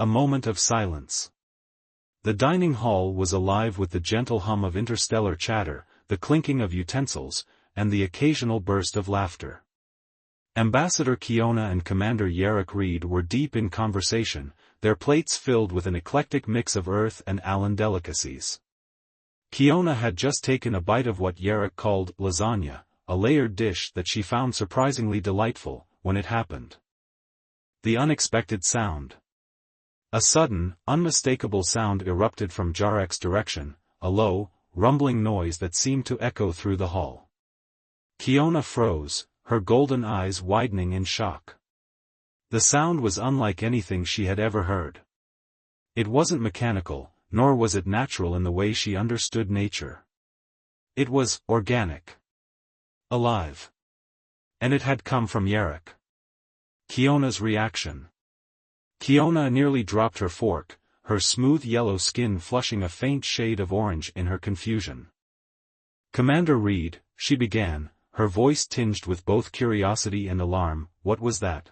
A moment of silence. The dining hall was alive with the gentle hum of interstellar chatter, the clinking of utensils, and the occasional burst of laughter. Ambassador Kiona and Commander Yarrick Reed were deep in conversation, their plates filled with an eclectic mix of Earth and Allen delicacies. Kiona had just taken a bite of what Yarrick called lasagna, a layered dish that she found surprisingly delightful, when it happened. The unexpected sound. A sudden, unmistakable sound erupted from Yarrick's direction, a low, rumbling noise that seemed to echo through the hall. Kiona froze, her golden eyes widening in shock. The sound was unlike anything she had ever heard. It wasn't mechanical, nor was it natural in the way she understood nature. It was organic. Alive. And it had come from Yarrick. Kiona's reaction. Kiona nearly dropped her fork, her smooth yellow skin flushing a faint shade of orange in her confusion. "Commander Reed," she began, her voice tinged with both curiosity and alarm, "what was that?"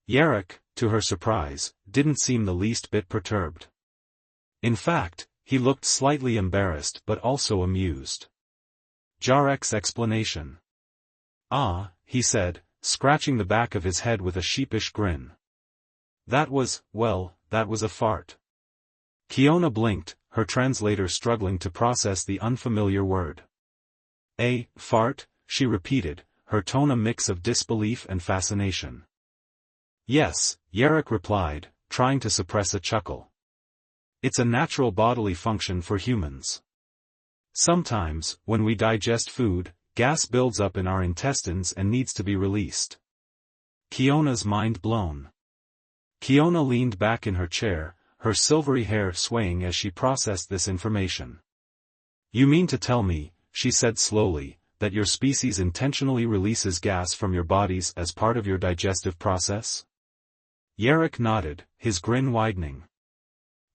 Yarrick, to her surprise, didn't seem the least bit perturbed. In fact, he looked slightly embarrassed but also amused. Yarrick's explanation. "Ah," he said, scratching the back of his head with a sheepish grin. "That was a fart." Kiona blinked, her translator struggling to process the unfamiliar word. "A fart?" she repeated, her tone a mix of disbelief and fascination. "Yes," Yarrick replied, trying to suppress a chuckle. "It's a natural bodily function for humans. Sometimes, when we digest food, gas builds up in our intestines and needs to be released." Kiona's mind blown. Kiona leaned back in her chair, her silvery hair swaying as she processed this information. "You mean to tell me," she said slowly, "that your species intentionally releases gas from your bodies as part of your digestive process?" Yarrick nodded, his grin widening.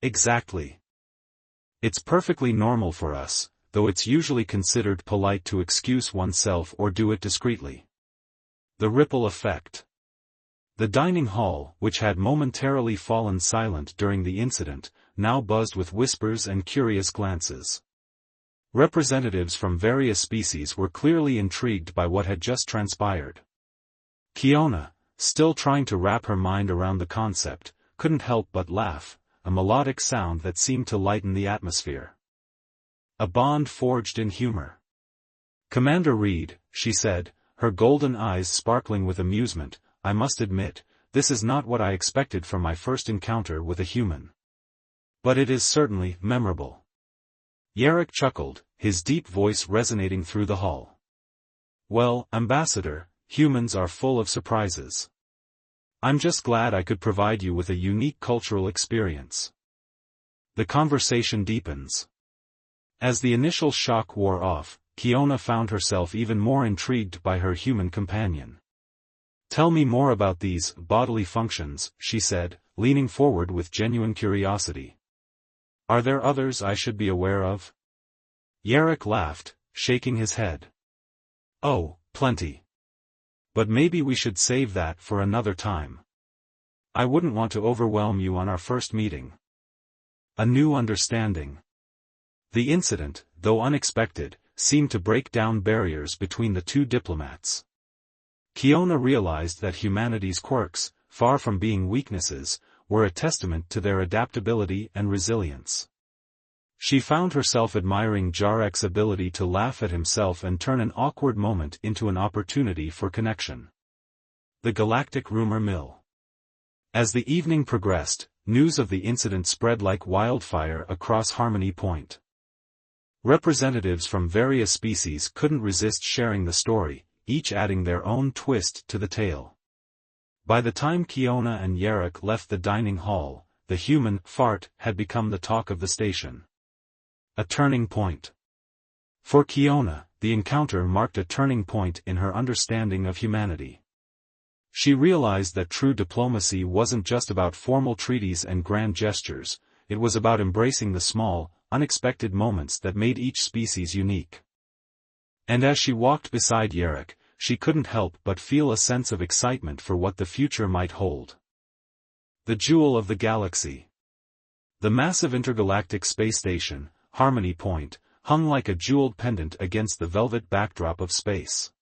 "Exactly. It's perfectly normal for us, though it's usually considered polite to excuse oneself or do it discreetly." The ripple effect. The dining hall, which had momentarily fallen silent during the incident, now buzzed with whispers and curious glances. Representatives from various species were clearly intrigued by what had just transpired. Kiona, still trying to wrap her mind around the concept, couldn't help but laugh, a melodic sound that seemed to lighten the atmosphere. A bond forged in humor. "Commander Reed," she said, her golden eyes sparkling with amusement, "I must admit, this is not what I expected from my first encounter with a human. But it is certainly memorable." Yarrick chuckled, his deep voice resonating through the hall. "Well, Ambassador, humans are full of surprises. I'm just glad I could provide you with a unique cultural experience." The conversation deepens. As the initial shock wore off, Kiona found herself even more intrigued by her human companion. "Tell me more about these bodily functions," she said, leaning forward with genuine curiosity. "Are there others I should be aware of?" Yarrick laughed, shaking his head. "Oh, plenty. But maybe we should save that for another time. I wouldn't want to overwhelm you on our first meeting." A new understanding. The incident, though unexpected, seemed to break down barriers between the two diplomats. Kiona realized that humanity's quirks, far from being weaknesses, were a testament to their adaptability and resilience. She found herself admiring Yarrick's ability to laugh at himself and turn an awkward moment into an opportunity for connection. The galactic rumor mill. As the evening progressed, news of the incident spread like wildfire across Harmony Point. Representatives from various species couldn't resist sharing the story, each adding their own twist to the tale. By the time Kiona and Yarrick left the dining hall, the human fart had become the talk of the station. A turning point. For Kiona, the encounter marked a turning point in her understanding of humanity. She realized that true diplomacy wasn't just about formal treaties and grand gestures, it was about embracing the small, unexpected moments that made each species unique. And as she walked beside Yarrick, she couldn't help but feel a sense of excitement for what the future might hold. The jewel of the galaxy. The massive intergalactic space station, Harmony Point, hung like a jeweled pendant against the velvet backdrop of space.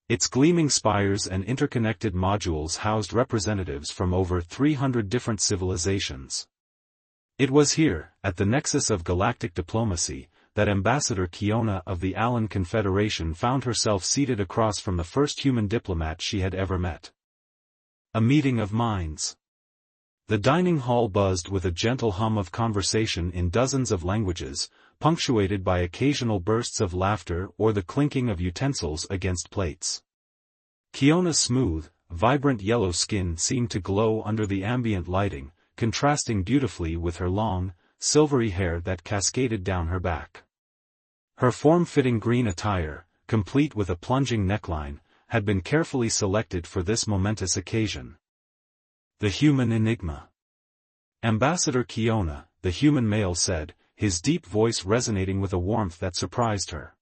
Its gleaming spires and interconnected modules housed representatives from over 300 different civilizations. It was here, at the nexus of galactic diplomacy, that Ambassador Kiona of the Allen Confederation found herself seated across from the first human diplomat she had ever met. A meeting of minds. The dining hall buzzed with a gentle hum of conversation in dozens of languages, punctuated by occasional bursts of laughter or the clinking of utensils against plates. Kiona's smooth, vibrant yellow skin seemed to glow under the ambient lighting, contrasting beautifully with her long, silvery hair that cascaded down her back. Her form-fitting green attire, complete with a plunging neckline, had been carefully selected for this momentous occasion. The human enigma. Ambassador Kiona, the human male said, his deep voice resonating with a warmth that surprised her.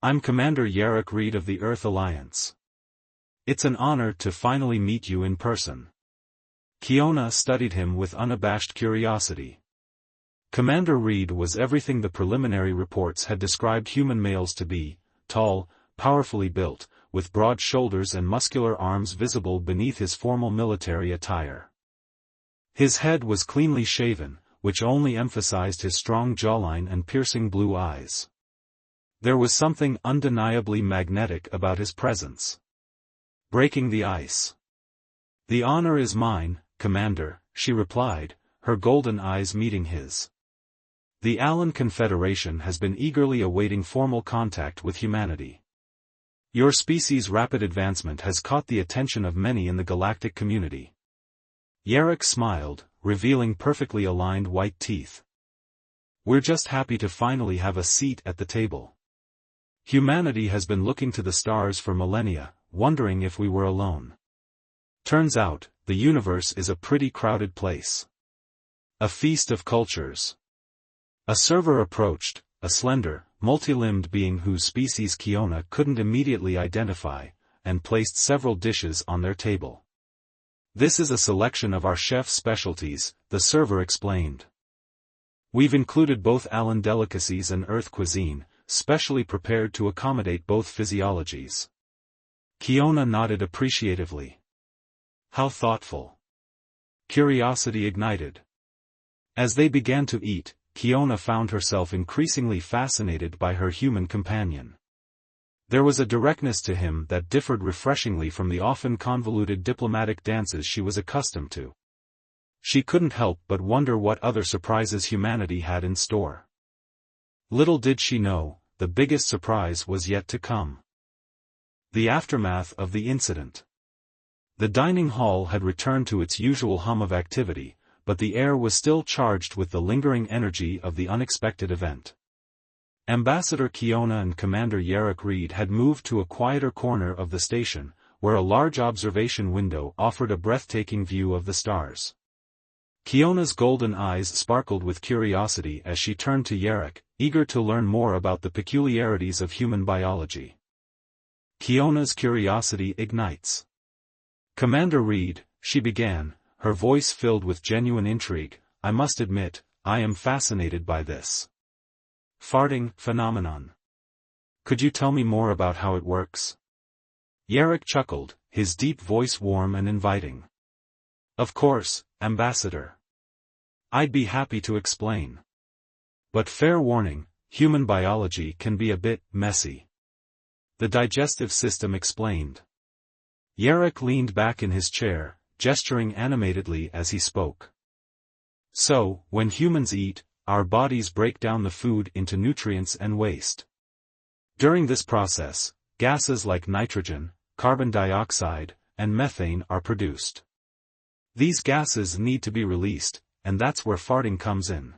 I'm Commander Yarrick Reed of the Earth Alliance. It's an honor to finally meet you in person. Kiona studied him with unabashed curiosity. Commander Reed was everything the preliminary reports had described human males to be: tall, powerfully built, with broad shoulders and muscular arms visible beneath his formal military attire. His head was cleanly shaven, which only emphasized his strong jawline and piercing blue eyes. There was something undeniably magnetic about his presence. Breaking the ice. The honor is mine, Commander, she replied, her golden eyes meeting his. The Allen Confederation has been eagerly awaiting formal contact with humanity. Your species' rapid advancement has caught the attention of many in the galactic community. Yarrick smiled, revealing perfectly aligned white teeth. We're just happy to finally have a seat at the table. Humanity has been looking to the stars for millennia, wondering if we were alone. Turns out, the universe is a pretty crowded place. A feast of cultures. A server approached, a slender, multi-limbed being whose species Kiona couldn't immediately identify, and placed several dishes on their table. This is a selection of our chef's specialties, the server explained. We've included both Allen delicacies and Earth cuisine, specially prepared to accommodate both physiologies. Kiona nodded appreciatively. How thoughtful. Curiosity ignited. As they began to eat, Kiona found herself increasingly fascinated by her human companion. There was a directness to him that differed refreshingly from the often convoluted diplomatic dances she was accustomed to. She couldn't help but wonder what other surprises humanity had in store. Little did she know, the biggest surprise was yet to come. The aftermath of the incident. The dining hall had returned to its usual hum of activity, but the air was still charged with the lingering energy of the unexpected event. Ambassador Kiona and Commander Yarrick Reed had moved to a quieter corner of the station, where a large observation window offered a breathtaking view of the stars. Kiona's golden eyes sparkled with curiosity as she turned to Yarrick, eager to learn more about the peculiarities of human biology. Kiona's curiosity ignites. Commander Reed, she began, her voice filled with genuine intrigue, I must admit, I am fascinated by this farting phenomenon. Could you tell me more about how it works? Yarrick chuckled, his deep voice warm and inviting. Of course, Ambassador. I'd be happy to explain. But fair warning, human biology can be a bit messy. The digestive system explained. Yarrick leaned back in his chair, gesturing animatedly as he spoke. So, when humans eat, our bodies break down the food into nutrients and waste. During this process, gases like nitrogen, carbon dioxide, and methane are produced. These gases need to be released, and that's where farting comes in.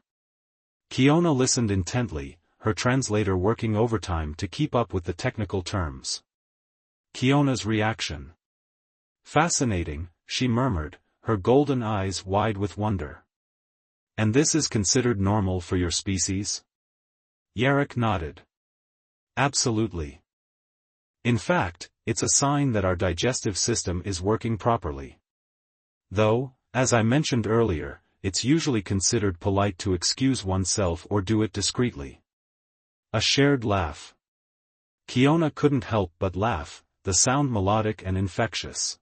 Kiona listened intently, her translator working overtime to keep up with the technical terms. Kiona's reaction. Fascinating, she murmured, her golden eyes wide with wonder. And this is considered normal for your species? Yarrick nodded. Absolutely. In fact, it's a sign that our digestive system is working properly. Though, As I mentioned earlier, it's usually considered polite to excuse oneself or do it discreetly. A shared laugh. Kiona couldn't help but laugh, the sound melodic and infectious.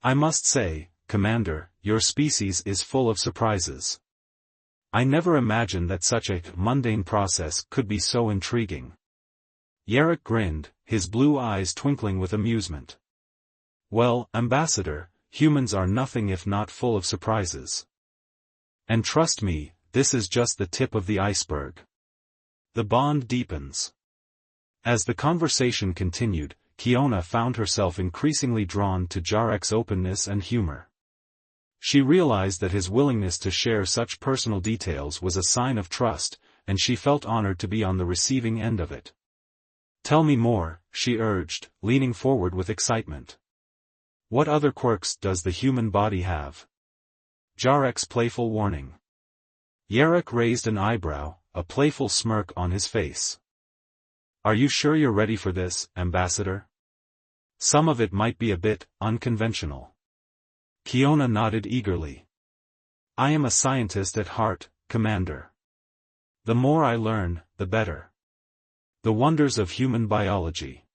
I must say, Commander, your species is full of surprises. I never imagined that such a mundane process could be so intriguing. Yarrick grinned, his blue eyes twinkling with amusement. Well, Ambassador, humans are nothing if not full of surprises. And trust me, this is just the tip of the iceberg. The bond deepens. As the conversation continued, Kiona found herself increasingly drawn to Jarek's openness and humor. She realized that his willingness to share such personal details was a sign of trust, and she felt honored to be on the receiving end of it. Tell me more, she urged, leaning forward with excitement. What other quirks does the human body have? Jarek's playful warning. Yarrick raised an eyebrow, a playful smirk on his face. Are you sure you're ready for this, Ambassador? Some of it might be a bit unconventional. Kiona nodded eagerly. I am a scientist at heart, Commander. The more I learn, the better. The wonders of human biology.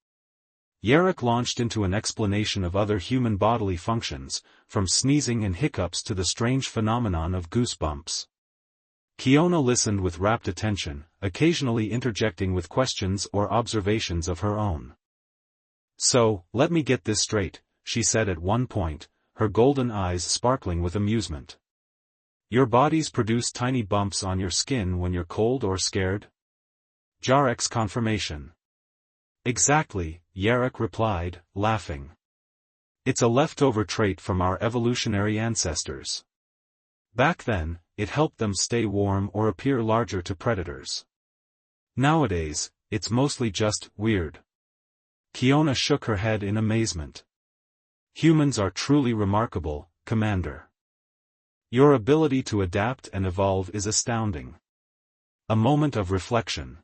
Yarrick launched into an explanation of other human bodily functions, from sneezing and hiccups to the strange phenomenon of goosebumps. Kiona listened with rapt attention, occasionally interjecting with questions or observations of her own. So, let me get this straight, she said at one point, her golden eyes sparkling with amusement. Your bodies produce tiny bumps on your skin when you're cold or scared? Jarek's confirmation. Exactly, Yarrick replied, laughing. It's a leftover trait from our evolutionary ancestors. Back then, it helped them stay warm or appear larger to predators. Nowadays, it's mostly just weird. Kiona shook her head in amazement. Humans are truly remarkable, Commander. Your ability to adapt and evolve is astounding. A moment of reflection.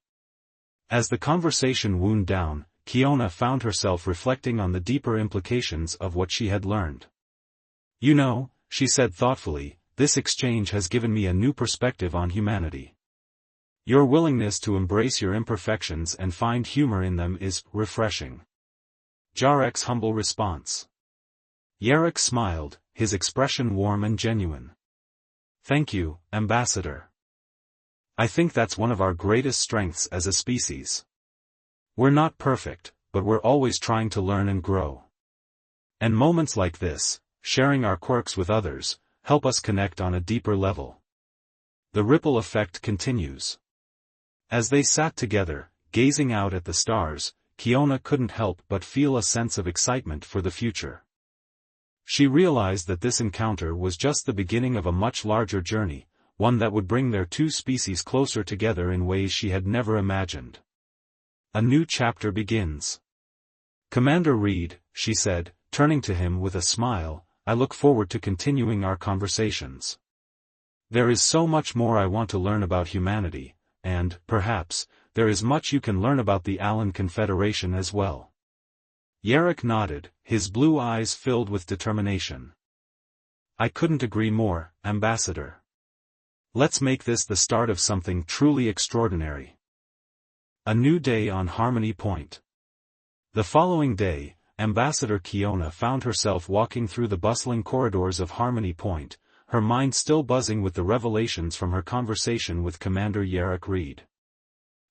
As the conversation wound down, Kiona found herself reflecting on the deeper implications of what she had learned. You know, she said thoughtfully, this exchange has given me a new perspective on humanity. Your willingness to embrace your imperfections and find humor in them is refreshing. Jarek's humble response. Yarrick smiled, his expression warm and genuine. Thank you, Ambassador. I think that's one of our greatest strengths as a species. We're not perfect, but we're always trying to learn and grow. And moments like this, sharing our quirks with others, help us connect on a deeper level. The ripple effect continues. As they sat together, gazing out at the stars, Kiona couldn't help but feel a sense of excitement for the future. She realized that this encounter was just the beginning of a much larger journey, one that would bring their two species closer together in ways she had never imagined. A new chapter begins. Commander Reed, she said, turning to him with a smile, I look forward to continuing our conversations. There is so much more I want to learn about humanity, and, perhaps, there is much you can learn about the Allen Confederation as well. Yarrick nodded, his blue eyes filled with determination. I couldn't agree more, Ambassador. Let's make this the start of something truly extraordinary. A new day on Harmony Point. The following day, Ambassador Kiona found herself walking through the bustling corridors of Harmony Point, her mind still buzzing with the revelations from her conversation with Commander Yarrick Reed.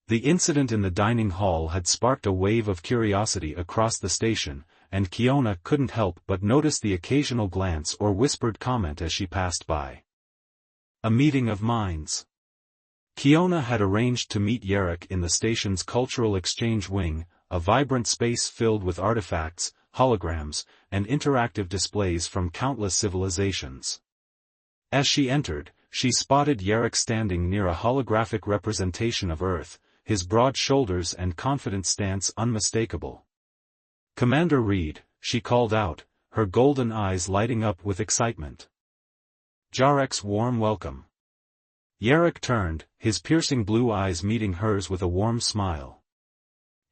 The incident in the dining hall had sparked a wave of curiosity across the station, and Kiona couldn't help but notice the occasional glance or whispered comment as she passed by. A meeting of minds. Kiona had arranged to meet Yarrick in the station's cultural exchange wing, a vibrant space filled with artifacts, holograms, and interactive displays from countless civilizations. As she entered, she spotted Yarrick standing near a holographic representation of Earth, his broad shoulders and confident stance unmistakable. Commander Reed, she called out, her golden eyes lighting up with excitement. Jarek's warm welcome. Yarrick turned, his piercing blue eyes meeting hers with a warm smile.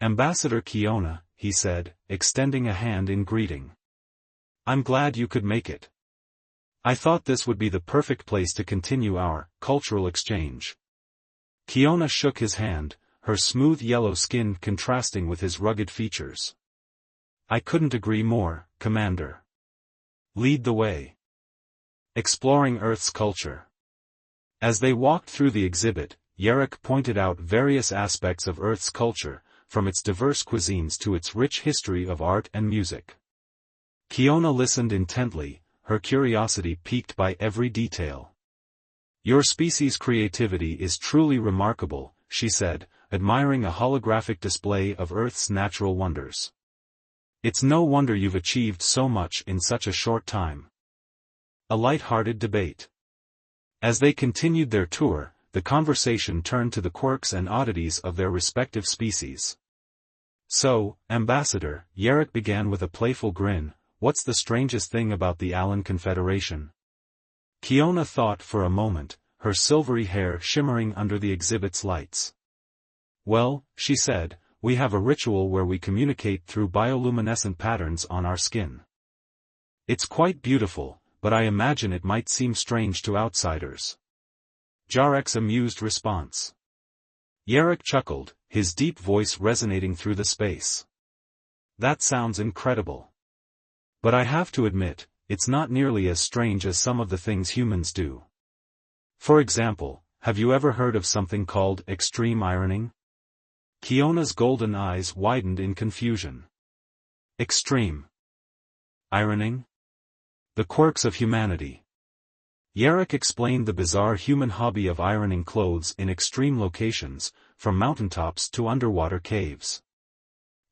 Ambassador Kiona, he said, extending a hand in greeting. I'm glad you could make it. I thought this would be the perfect place to continue our cultural exchange. Kiona shook his hand, her smooth yellow skin contrasting with his rugged features. I couldn't agree more, Commander. Lead the way. Exploring Earth's culture. As they walked through the exhibit, Yerrick pointed out various aspects of Earth's culture, from its diverse cuisines to its rich history of art and music. Kiona listened intently, her curiosity piqued by every detail. Your species' creativity is truly remarkable, she said, admiring a holographic display of Earth's natural wonders. It's no wonder you've achieved so much in such a short time. A light-hearted debate. As they continued their tour, the conversation turned to the quirks and oddities of their respective species. So, Ambassador, Yerrick began with a playful grin, what's the strangest thing about the Allen Confederation? Kiona thought for a moment, her silvery hair shimmering under the exhibit's lights. Well, she said, we have a ritual where we communicate through bioluminescent patterns on our skin. It's quite beautiful, but I imagine it might seem strange to outsiders. Jarek's amused response. Yerrick chuckled, his deep voice resonating through the space. That sounds incredible. But I have to admit, it's not nearly as strange as some of the things humans do. For example, have you ever heard of something called extreme ironing? Kiona's golden eyes widened in confusion. Extreme ironing? The quirks of humanity. Yerrick explained the bizarre human hobby of ironing clothes in extreme locations, from mountaintops to underwater caves.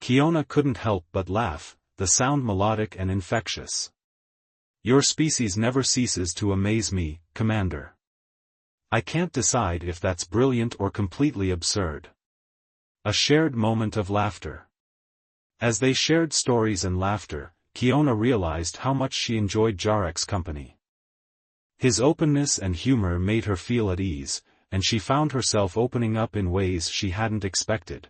Kiona couldn't help but laugh, the sound melodic and infectious. Your species never ceases to amaze me, Commander. I can't decide if that's brilliant or completely absurd. A shared moment of laughter. As they shared stories and laughter, Kiona realized how much she enjoyed Jarek's company. His openness and humor made her feel at ease, and she found herself opening up in ways she hadn't expected.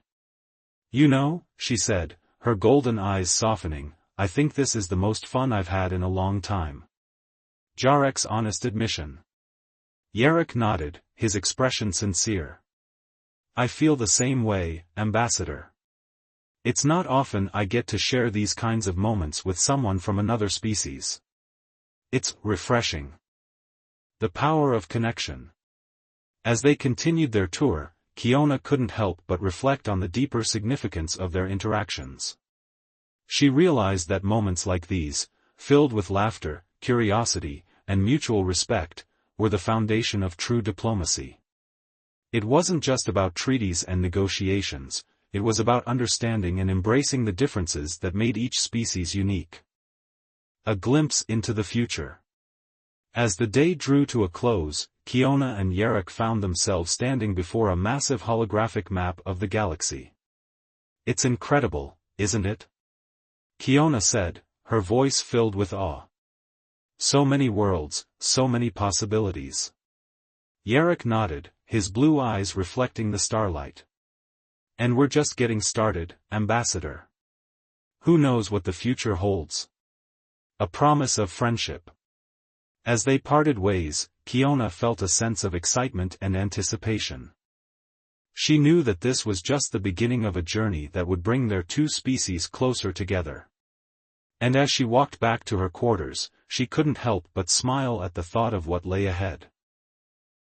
You know, she said, her golden eyes softening, I think this is the most fun I've had in a long time. Jarek's honest admission. Yerrick nodded, his expression sincere. I feel the same way, Ambassador. It's not often I get to share these kinds of moments with someone from another species. It's refreshing. The power of connection. As they continued their tour, Kiona couldn't help but reflect on the deeper significance of their interactions. She realized that moments like these, filled with laughter, curiosity, and mutual respect, were the foundation of true diplomacy. It wasn't just about treaties and negotiations, it was about understanding and embracing the differences that made each species unique. A glimpse into the future. As the day drew to a close, Kiona and Yerrick found themselves standing before a massive holographic map of the galaxy. It's incredible, isn't it? Kiona said, her voice filled with awe. So many worlds, so many possibilities. Yerrick nodded, his blue eyes reflecting the starlight. And we're just getting started, Ambassador. Who knows what the future holds? A promise of friendship. As they parted ways, Kiona felt a sense of excitement and anticipation. She knew that this was just the beginning of a journey that would bring their two species closer together. And as she walked back to her quarters, she couldn't help but smile at the thought of what lay ahead.